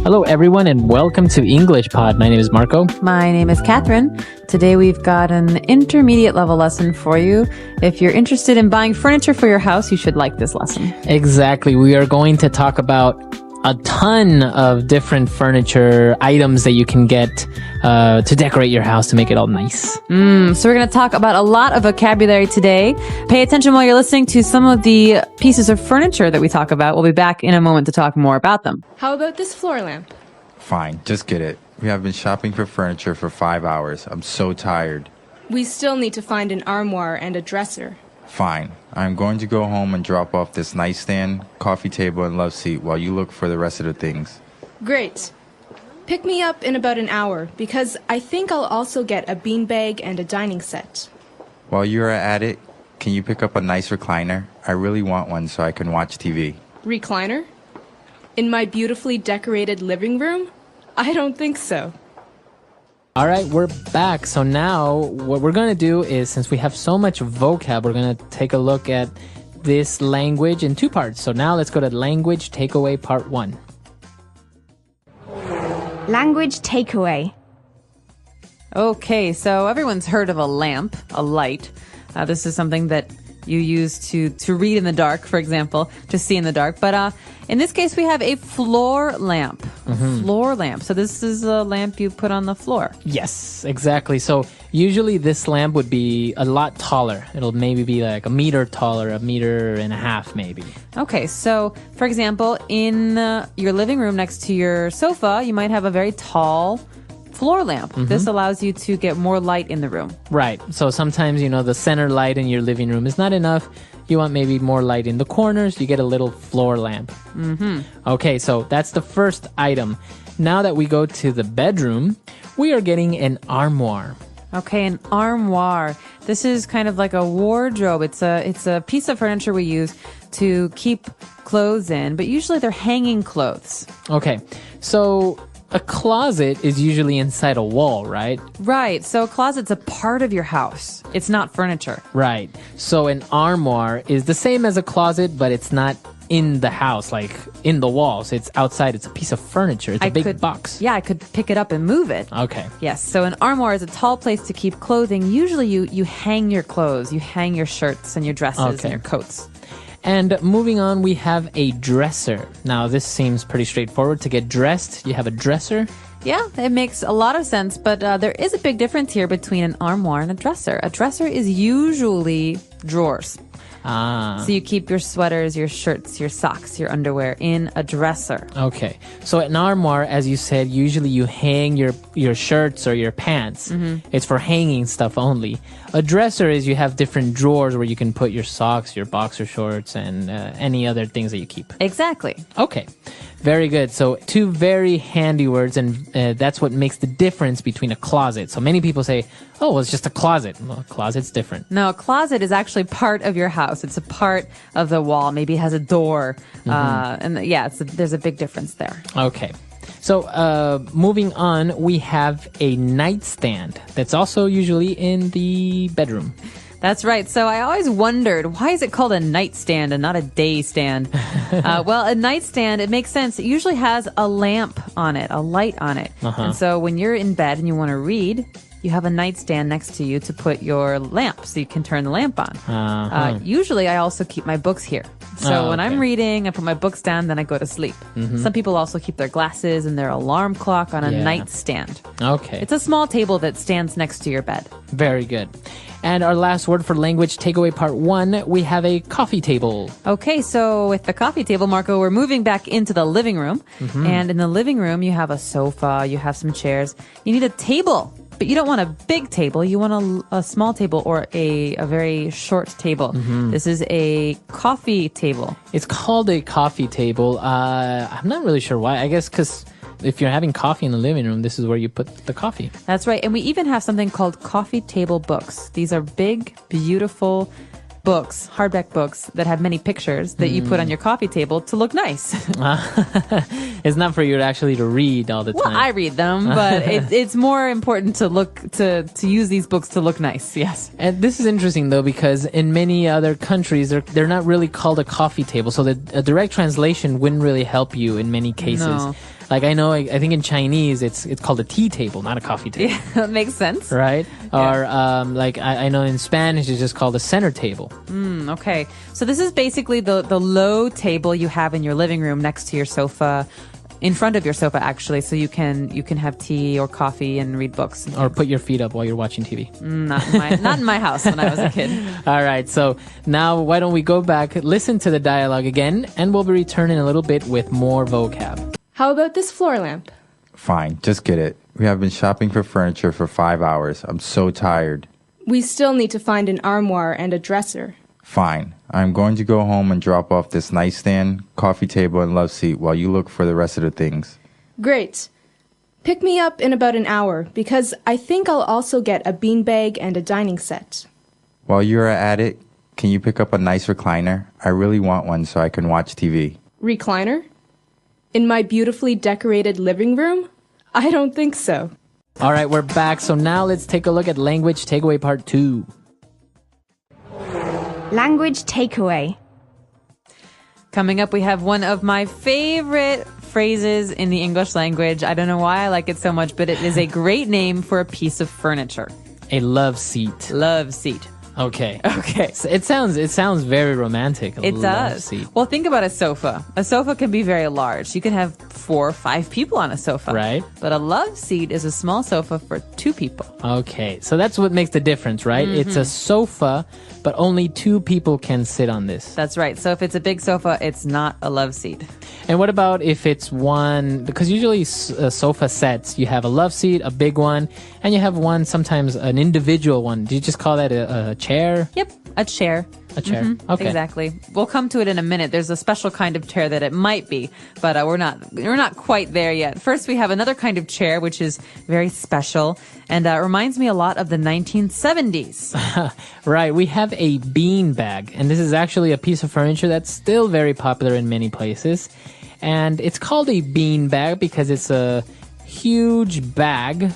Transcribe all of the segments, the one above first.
Hello, everyone, and welcome to English Pod. My name is Marco. My name is Catherine. Today we've got an intermediate level lesson for you. If you're interested in buying furniture for your house, you should like this lesson. Exactly. We are going to talk about a ton of different furniture items that you can get to decorate your house to make it all nice. So we're going to talk about a lot of vocabulary today. Pay attention while you're listening to some of the pieces of furniture that we talk about. We'll be back in a moment to talk more about them. How about this floor lamp? Fine, just get it. We have been shopping for furniture for 5 hours. I'm so tired. We still need to find an armoire and a dresser. Fine. I'm going to go home and drop off this nightstand, coffee table, and love seat while you look for the rest of the things. Great. Pick me up in about an hour, because I think I'll also get a beanbag and a dining set. While you're at it, can you pick up a nice recliner? I really want one so I can watch TV. Recliner? In my beautifully decorated living room? I don't think so. All right, we're back. So now what we're going to do is, since we have so much vocab, we're going to take a look at this language in two parts. So now let's go to language takeaway part 1. Language takeaway. Okay, so everyone's heard of a lamp, a light. This is something that you use to read in the dark, for example, to see in the dark. But in this case, we have a floor lamp. Floor lamp. So this is a lamp you put on the floor. Yes, exactly. So usually this lamp would be a lot taller. It'll maybe be like a meter taller, a meter and a half maybe. Okay, so for example, in your living room next to your sofa, you might have a very tall floor lamp. This allows you to get more light in the room. Right. So sometimes, the center light in your living room is not enough. You want maybe more light in the corners. You get a little floor lamp. Okay, so that's the first item. Now that we go to the bedroom, we are getting an armoire. Okay, an armoire. This is kind of like a wardrobe. It's a piece of furniture we use to keep clothes in, but usually they're hanging clothes. Okay, so a closet is usually inside a wall, right? Right. So a closet's a part of your house. It's not furniture. Right. So an armoire is the same as a closet, but it's not in the house, like in the walls. It's outside. It's a piece of furniture. It's a big box. Yeah, I could pick it up and move it. Okay. Yes. So an armoire is a tall place to keep clothing. Usually you hang your clothes. You hang your shirts and your dresses and your coats. And moving on, we have a dresser. Now, this seems pretty straightforward. To get dressed, you have a dresser. Yeah, it makes a lot of sense, but there is a big difference here between an armoire and a dresser. A dresser is usually drawers. So you keep your sweaters, your shirts, your socks, your underwear in a dresser. Okay. So an armoire, as you said, usually you hang your shirts or your pants. It's for hanging stuff only. A dresser is you have different drawers where you can put your socks, your boxer shorts, and any other things that you keep. Exactly. Okay. Very good. So two very handy words, and that's what makes the difference between a closet. So many people say, oh, well, it's just a closet. Well, a closet's different. No, a closet is actually part of your house. It's a part of the wall. Maybe it has a door. And yeah, there's a big difference there. Okay. So moving on, we have a nightstand that's also usually in the bedroom. That's right. So I always wondered, why is it called a nightstand and not a day stand? Well, a nightstand, it makes sense. It usually has a lamp on it, a light on it. And so when you're in bed and you want to read, you have a nightstand next to you to put your lamp so you can turn the lamp on. Usually I also keep my books here. So when I'm reading, I put my books down, then I go to sleep. Some people also keep their glasses and their alarm clock on a nightstand. Okay. It's a small table that stands next to your bed. Very good. And our last word for language takeaway part 1, we have a coffee table. Okay, so with the coffee table, Marco, we're moving back into the living room. And in the living room, you have a sofa, you have some chairs. You need a table, but you don't want a big table. You want a small table or a very short table. This is a coffee table. It's called a coffee table. I'm not really sure why. I guess because if you're having coffee in the living room, this is where you put the coffee. That's right. And we even have something called coffee table books. These are big, beautiful books, hardback books that have many pictures that you put on your coffee table to look nice. It's not for you to read all the time. Well, I read them, but it's more important to use these books to look nice. Yes. And this is interesting though, because in many other countries, they're not really called a coffee table. So a direct translation wouldn't really help you in many cases. No. Like I know, I think in Chinese it's called a tea table, not a coffee table. Yeah, that makes sense. Right? Or like I know in Spanish it's just called a center table. Okay. So this is basically the low table you have in your living room next to your sofa, in front of your sofa actually, so you can have tea or coffee and read books. Or put your feet up while you're watching TV. Not in my house when I was a kid. All right, so now why don't we go back, listen to the dialogue again, and we'll be returning a little bit with more vocab. How about this floor lamp? Fine, just get it. We have been shopping for furniture for 5 hours. I'm so tired. We still need to find an armoire and a dresser. Fine. I'm going to go home and drop off this nightstand, coffee table, and love seat while you look for the rest of the things. Great. Pick me up in about an hour, because I think I'll also get a beanbag and a dining set. While you're at it, can you pick up a nice recliner? I really want one so I can watch TV. Recliner? In my beautifully decorated living room? I don't think so. All right, we're back. So now let's take a look at language takeaway part 2. Language takeaway. Coming up, we have one of my favorite phrases in the English language. I don't know why I like it so much, but it is a great name for a piece of furniture. A love seat. Love seat. Okay. Okay. So it sounds very romantic. It love does. Seat. Well, think about a sofa. A sofa can be very large. You can have 4 or 5 people on a sofa. Right. But a love seat is a small sofa for 2 people. Okay. So that's what makes the difference, right? It's a sofa, but only 2 people can sit on this. That's right. So if it's a big sofa, it's not a love seat. And what about if it's one, because usually sofa sets, you have a love seat, a big one, and you have one, sometimes an individual one. Do you just call that a chair? Yep. A chair. A chair. Okay. Exactly. We'll come to it in a minute. There's a special kind of chair that it might be, but we're not quite there yet. First, we have another kind of chair, which is very special and reminds me a lot of the 1970s. Right. We have a bean bag, and this is actually a piece of furniture that's still very popular in many places. And it's called a bean bag because it's a huge bag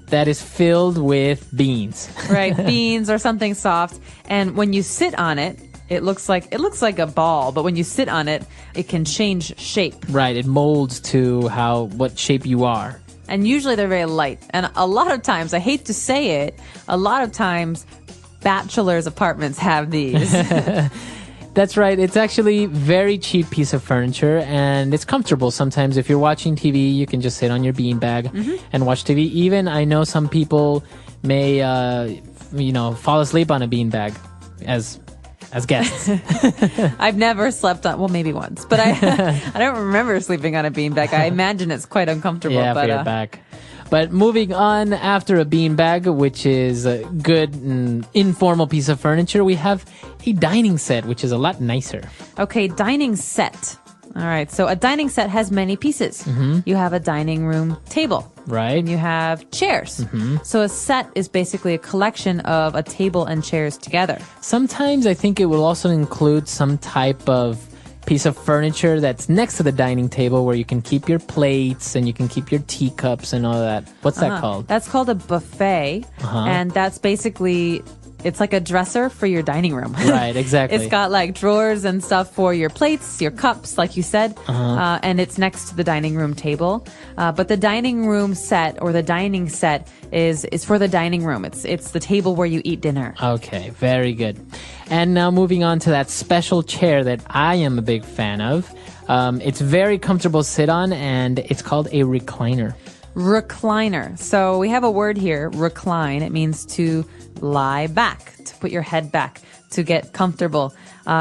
that is filled with beans. Right, beans or something soft. And when you sit on it, it looks like a ball, but when you sit on it, it can change shape. Right, it molds to what shape you are. And usually they're very light. And a lot of times, I hate to say it, a lot of times bachelors' apartments have these. That's right. It's actually very cheap piece of furniture, and it's comfortable. Sometimes if you're watching TV, you can just sit on your beanbag and watch TV. Even I know some people may, fall asleep on a beanbag as guests. I've never slept on, well, maybe once, but I don't remember sleeping on a beanbag. I imagine it's quite uncomfortable. Yeah, for your back. But moving on, after a beanbag, which is a good and informal piece of furniture, we have a dining set, which is a lot nicer. Okay, dining set. All right, so a dining set has many pieces. You have a dining room table. Right. And you have chairs. So a set is basically a collection of a table and chairs together. Sometimes I think it will also include some type of piece of furniture that's next to the dining table where you can keep your plates and you can keep your teacups and all that. What's that called? That's called a buffet. And that's basically, it's like a dresser for your dining room. Right, exactly. It's got like drawers and stuff for your plates, your cups, like you said. And it's next to the dining room table. But the dining room set or the dining set is for the dining room. It's the table where you eat dinner. Okay, very good. And now moving on to that special chair that I am a big fan of. It's very comfortable to sit on, and it's called a recliner. Recliner. So we have a word here, recline. It means to lie back, to put your head back, to get comfortable.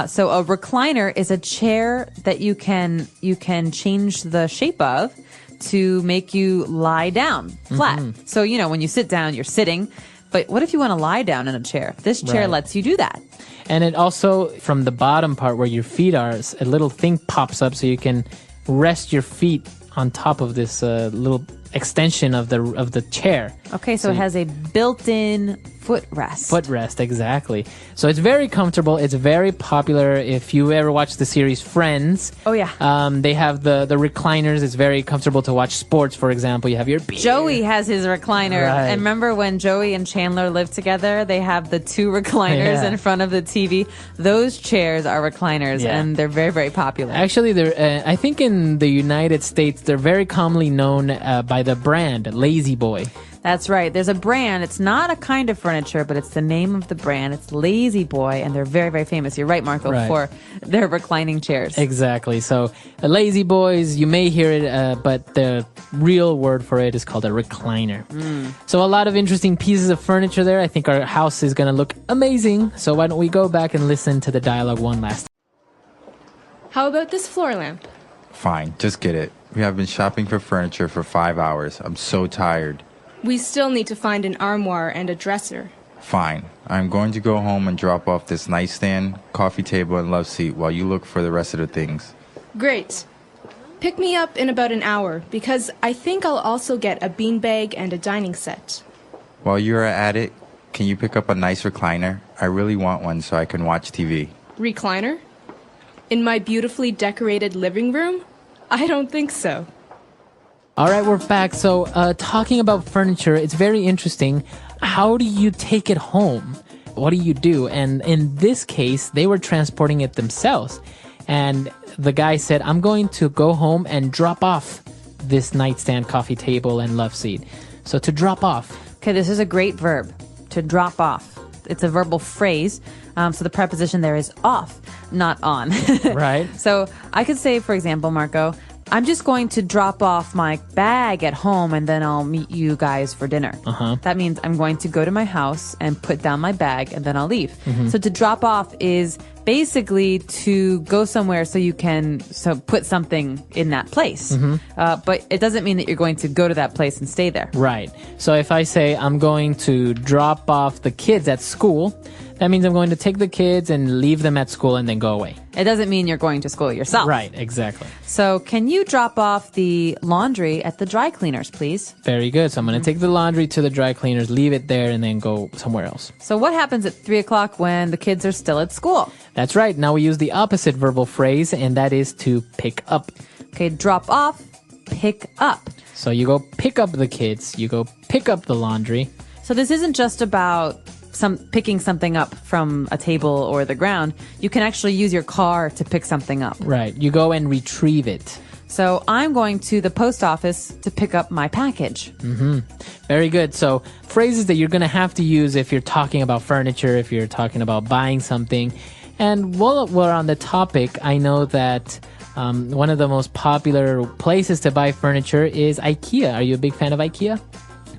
So a recliner is a chair that you can change the shape of to make you lie down flat. So, when you sit down, you're sitting. But what if you want to lie down in a chair? This chair lets you do that. And it also, from the bottom part where your feet are, a little thing pops up so you can rest your feet on top of this little extension of the chair. Okay, so it has a built-in footrest. Footrest, exactly. So it's very comfortable. It's very popular. If you ever watch the series Friends, Oh, yeah. they have the recliners. It's very comfortable to watch sports, for example. You have your beer. Joey has his recliner. Right. And remember when Joey and Chandler live together, they have the two recliners Yeah. in front of the TV. Those chairs are recliners, Yeah. and they're very, very popular. Actually, I think in the United States, they're very commonly known by the brand Lazy Boy. That's right. There's a brand. It's not a kind of furniture, but it's the name of the brand. It's Lazy Boy, and they're very, very famous. You're right, Marco, Right. for their reclining chairs. Exactly. So, Lazy Boys, you may hear it, but the real word for it is called a recliner. So, a lot of interesting pieces of furniture there. I think our house is going to look amazing. So, why don't we go back and listen to the dialogue one last time? How about this floor lamp? Fine, just get it. We have been shopping for furniture for 5 hours. I'm so tired. We still need to find an armoire and a dresser. Fine. I'm going to go home and drop off this nightstand, coffee table, and love seat while you look for the rest of the things. Great. Pick me up in about an hour, because I think I'll also get a beanbag and a dining set. While you're at it, can you pick up a nice recliner? I really want one so I can watch TV. Recliner? In my beautifully decorated living room? I don't think so. All right, we're back. So, talking about furniture, it's very interesting. How do you take it home? What do you do? And in this case, they were transporting it themselves. And the guy said, I'm going to go home and drop off this nightstand, coffee table, and love seat. So, to drop off. Okay, this is a great verb, to drop off. It's a verbal phrase, so the preposition there is off, not on. Right. So I could say, for example, Marco, I'm just going to drop off my bag at home and then I'll meet you guys for dinner. That means I'm going to go to my house and put down my bag and then I'll leave. So to drop off is basically to go somewhere so you can put something in that place. But it doesn't mean that you're going to go to that place and stay there. Right. So if I say I'm going to drop off the kids at school, that means I'm going to take the kids and leave them at school and then go away. It doesn't mean you're going to school yourself. Right, exactly. So can you drop off the laundry at the dry cleaners, please? Very good. So I'm going to take the laundry to the dry cleaners, leave it there, and then go somewhere else. So what happens at 3 o'clock when the kids are still at school? That's right. Now we use the opposite verbal phrase, and that is to pick up. Okay, drop off, pick up. So you go pick up the kids, you go pick up the laundry. So this isn't just about picking something up from a table or the ground. You can actually use your car to pick something up. Right. You go and retrieve it. So I'm going to the post office to pick up my package. Very good. So phrases that you're going to have to use if you're talking about furniture, if you're talking about buying something. And while we're on the topic, I know that one of the most popular places to buy furniture is IKEA. Are you a big fan of IKEA?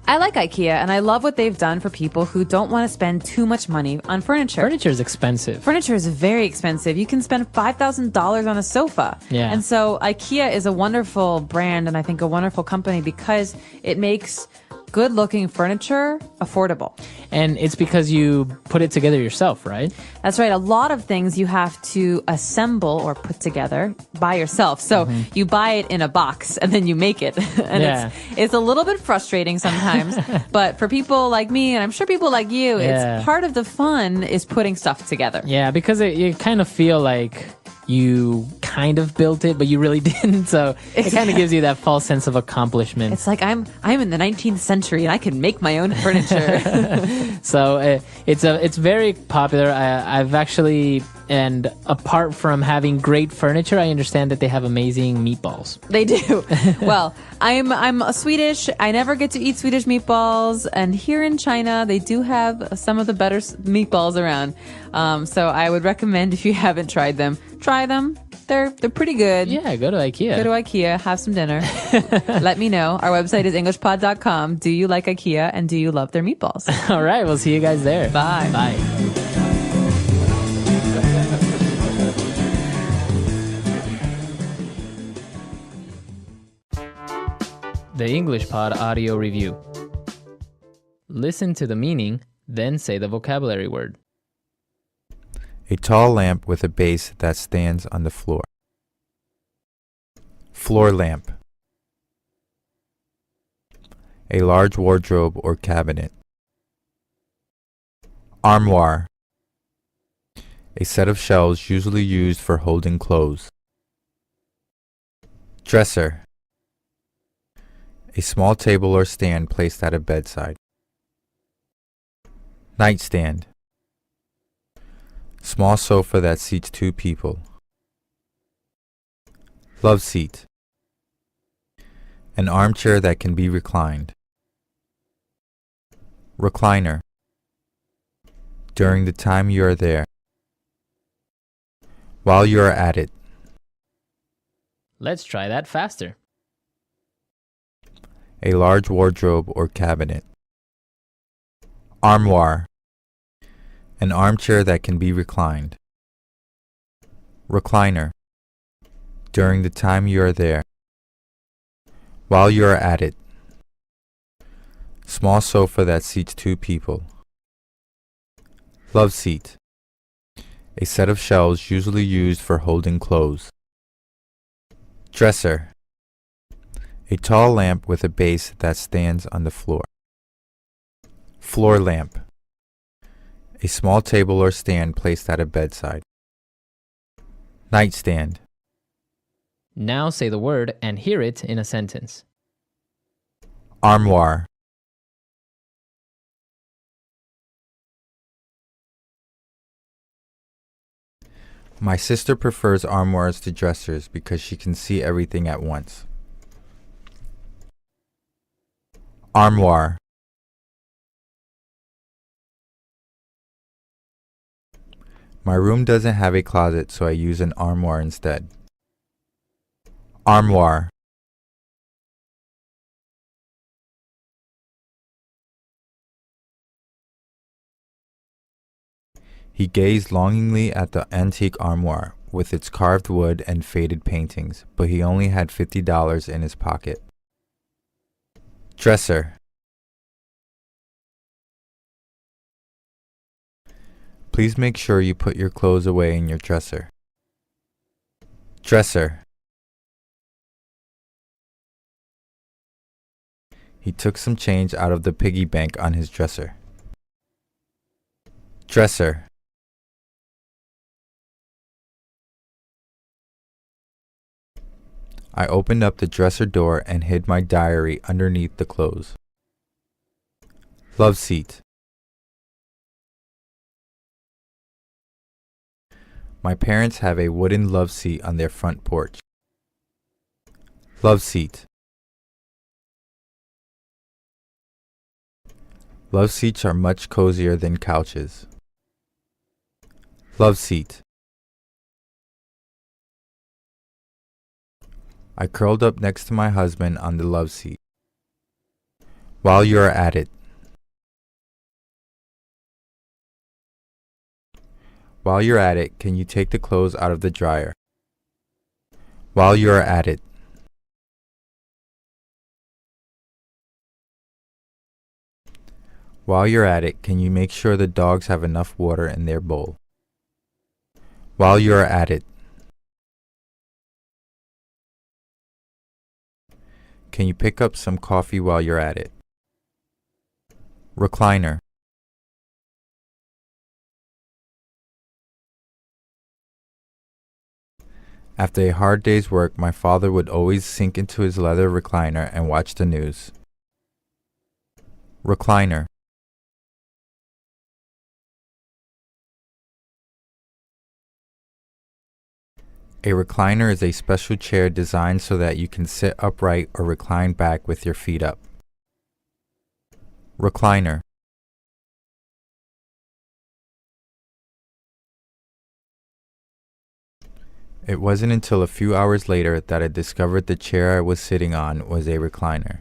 I like IKEA, and I love what they've done for people who don't want to spend too much money on furniture. Furniture is expensive. Furniture is very expensive. You can spend $5,000 on a sofa. Yeah. And so IKEA is a wonderful brand and I think a wonderful company because it makes good looking furniture affordable. And it's because you put it together yourself, right? That's right. A lot of things you have to assemble or put together by yourself. So you buy it in a box and then you make it. And Yeah. it's a little bit frustrating sometimes. But for people like me, and I'm sure people like you, Yeah. it's part of the fun is putting stuff together. Yeah, because you kind of feel like you kind of built it, but you really didn't. So it kind of gives you that false sense of accomplishment. It's like I'm in the 19th century and I can make my own furniture. So it's very popular. I've actually, and apart from having great furniture, I understand that they have amazing meatballs. They do. Well, I'm a Swedish. I never get to eat Swedish meatballs, and here in China, they do have some of the better meatballs around. So I would recommend if you haven't tried them, try them. They're pretty good. Yeah, go to IKEA. Go to IKEA, have some dinner. Let me know. Our website is englishpod.com. Do you like IKEA and do you love their meatballs? All right, we'll see you guys there. Bye. Bye. The English Pod Audio Review. Listen to the meaning, then say the vocabulary word. A tall lamp with a base that stands on the floor. Floor lamp. A large wardrobe or cabinet. Armoire. A set of shelves usually used for holding clothes. Dresser. A small table or stand placed at a bedside. Nightstand. Small sofa that seats 2 people. Love seat. An armchair that can be reclined. Recliner. During the time you are there. While you are at it. Let's try that faster. A large wardrobe or cabinet. Armoire. An armchair that can be reclined. Recliner. During the time you are there. While you are at it. Small sofa that seats 2 people. Love seat. A set of shelves usually used for holding clothes. Dresser. A tall lamp with a base that stands on the floor. Floor lamp. A small table or stand placed at a bedside. Nightstand. Now say the word and hear it in a sentence. Armoire. My sister prefers armoires to dressers because she can see everything at once. Armoire. My room doesn't have a closet, so I use an armoire instead. Armoire. He gazed longingly at the antique armoire with its carved wood and faded paintings, but he only had $50 in his pocket. Dresser. Please make sure you put your clothes away in your dresser. Dresser. He took some change out of the piggy bank on his dresser. Dresser. I opened up the dresser door and hid my diary underneath the clothes. Love seat. My parents have a wooden love seat on their front porch. Love seat. Love seats are much cozier than couches. Love seat. I curled up next to my husband on the love seat. While you are at it. While you're at it, can you take the clothes out of the dryer? While you are at it. While you're at it, can you make sure the dogs have enough water in their bowl? While you are at it. Can you pick up some coffee while you're at it? Recliner. After a hard day's work, my father would always sink into his leather recliner and watch the news. Recliner. A recliner is a special chair designed so that you can sit upright or recline back with your feet up. Recliner. It wasn't until a few hours later that I discovered the chair I was sitting on was a recliner.